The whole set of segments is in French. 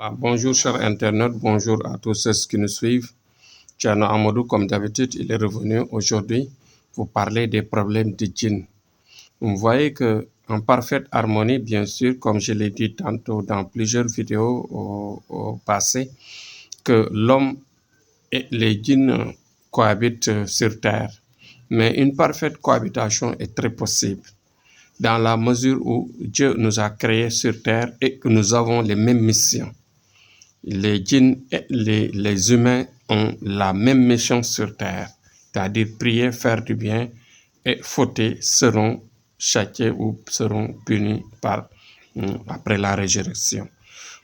Bonjour chers internautes, bonjour à tous ceux qui nous suivent. Thierno Amadou, comme d'habitude, il est revenu aujourd'hui vous parler des problèmes de djinn. Vous voyez que en parfaite harmonie, bien sûr, comme je l'ai dit tantôt dans plusieurs vidéos au passé, que l'homme et les djinns cohabitent sur Terre. Mais une parfaite cohabitation est très possible dans la mesure où Dieu nous a créés sur Terre et que nous avons les mêmes missions. Les djinns et les humains ont la même mission sur Terre, c'est-à-dire prier, faire du bien, et fauter seront châtiés ou seront punis après la résurrection.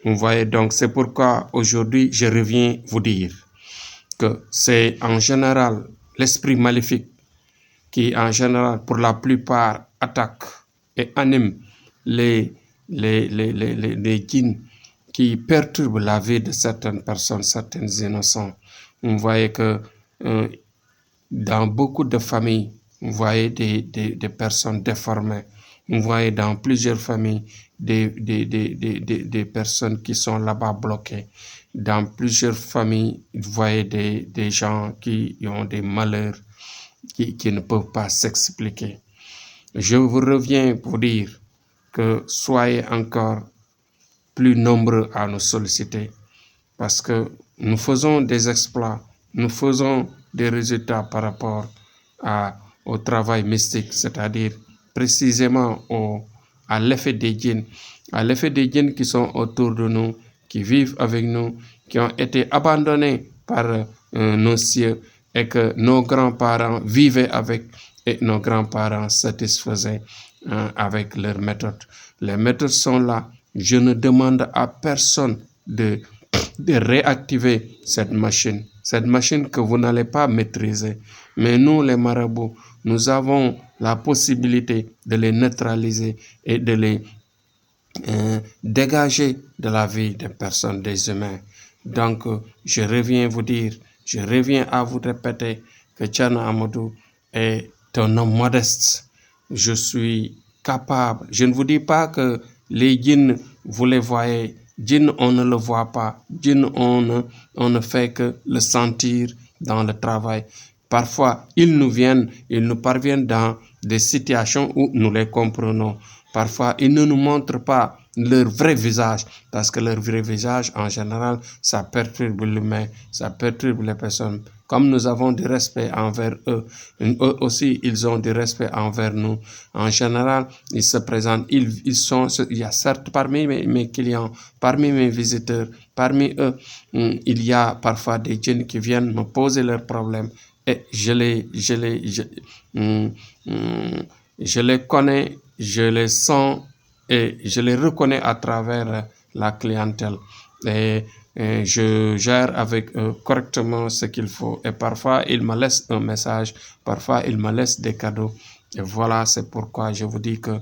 Vous voyez, donc c'est pourquoi aujourd'hui je reviens vous dire que c'est en général l'esprit maléfique qui en général pour la plupart attaque et anime les djinns qui perturbent la vie de certaines personnes, certains innocents. Vous voyez que dans beaucoup de familles, vous voyez des personnes déformées. Vous voyez dans plusieurs familles des personnes qui sont là-bas bloquées. Dans plusieurs familles, vous voyez des gens qui ont des malheurs qui ne peuvent pas s'expliquer. Je vous reviens pour dire que soyez encore plus nombreux à nous solliciter parce que nous faisons des exploits, nous faisons des résultats par rapport au travail mystique, c'est-à-dire précisément à l'effet des djinns qui sont autour de nous, qui vivent avec nous, qui ont été abandonnés par nos cieux et que nos grands-parents vivaient avec et nos grands-parents satisfaisaient avec leurs méthodes. Les méthodes sont là. Je ne demande à personne de réactiver cette machine que vous n'allez pas maîtriser. Mais nous, les marabouts, nous avons la possibilité de les neutraliser et de les dégager de la vie des personnes, des humains. Donc, je reviens vous dire, je reviens à vous répéter que Thierno Amadou est un homme modeste. Je suis capable. Je ne vous dis pas que les djinns, vous les voyez. Djinn, on ne le voit pas. Djinn, on ne fait que le sentir dans le travail. Parfois, ils nous parviennent dans des situations où nous les comprenons. Parfois, ils ne nous montrent pas leur vrai visage, parce que leur vrai visage, en général, ça perturbe l'humain, ça perturbe les personnes. Comme nous avons du respect envers eux, eux aussi, ils ont du respect envers nous. En général, ils se présentent, il y a certes parmi mes clients, parmi mes visiteurs, parmi eux, il y a parfois des djinns qui viennent me poser leurs problèmes et je les connais, je les sens et je les reconnais à travers la clientèle. Et je gère avec eux correctement ce qu'il faut. Et parfois, ils me laissent un message, parfois, ils me laissent des cadeaux. Et voilà, c'est pourquoi je vous dis que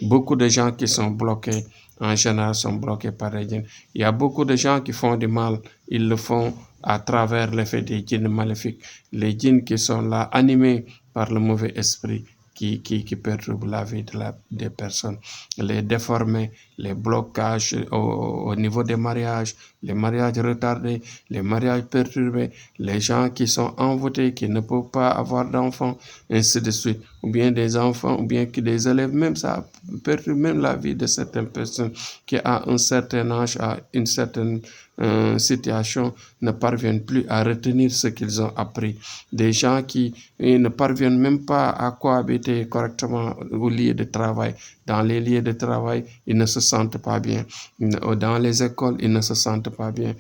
beaucoup de gens qui sont bloqués, en général, sont bloqués par les djinns. Il y a beaucoup de gens qui font du mal, ils le font à travers l'effet des djinns maléfiques. Les djinns qui sont là, animés par le mauvais esprit, qui perturbent la vie des personnes, les déformés, les blocages au niveau des mariages, les mariages retardés, les mariages perturbés, les gens qui sont envoûtés, qui ne peuvent pas avoir d'enfants, ainsi de suite, ou bien des enfants, ou bien des élèves, même ça perturbe même la vie de certaines personnes qui à un certain âge, à une certaine situation, ne parviennent plus à retenir ce qu'ils ont appris. Des gens qui ne parviennent même pas à cohabiter correctement au lieu de travail. Dans les lieux de travail, ils ne se sentent pas bien. Dans les écoles, ils ne se sentent pas bien.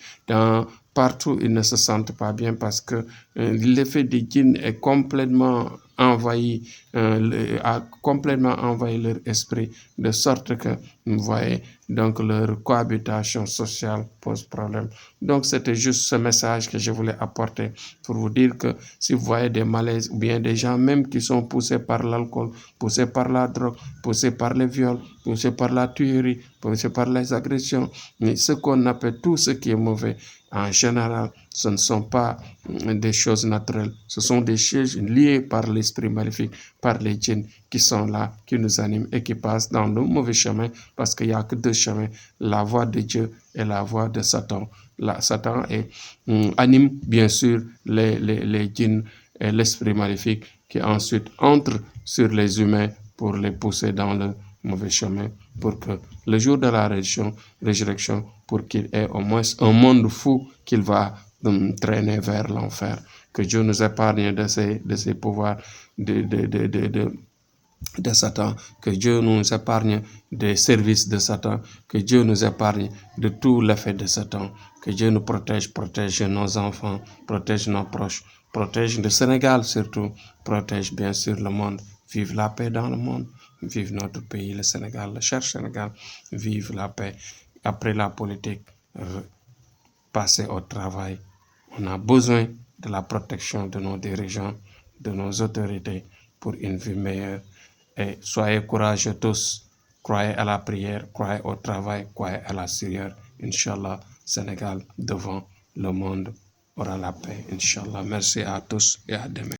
Partout, ils ne se sentent pas bien parce que l'effet du djinn est complètement a complètement envahi leur esprit, de sorte que, vous voyez, donc leur cohabitation sociale pose problème. Donc c'était juste ce message que je voulais apporter pour vous dire que si vous voyez des malaises ou bien des gens même qui sont poussés par l'alcool, poussés par la drogue, poussés par les viols, poussés par la tuerie, poussés par les agressions, mais ce qu'on appelle tout ce qui est mauvais, en général, ce ne sont pas des choses naturelles, ce sont des choses liées par l'esprit maléfique, par les djinns qui sont là, qui nous animent et qui passent dans le mauvais chemin, parce qu'il n'y a que deux chemins, la voie de Dieu et la voie de Satan. Satan anime bien sûr les djinns et l'esprit maléfique qui ensuite entre sur les humains pour les pousser dans le mauvais chemin, pour que le jour de la résurrection, pour qu'il ait au moins un monde fou qu'il va traîner vers l'enfer. Que Dieu nous épargne de ces pouvoirs de Satan, que Dieu nous épargne des services de Satan, que Dieu nous épargne de tout l'effet de Satan, que Dieu nous protège nos enfants, protège nos proches, protège le Sénégal surtout, protège bien sûr le monde. Vive la paix dans le monde, vive notre pays, le Sénégal, le cher Sénégal, vive la paix. Après la politique, passer au travail. On a besoin de la protection de nos dirigeants, de nos autorités pour une vie meilleure. Et soyez courageux tous, croyez à la prière, croyez au travail, croyez à la sueur. Inch'Allah, Sénégal devant le monde aura la paix. Inch'Allah, merci à tous et à demain.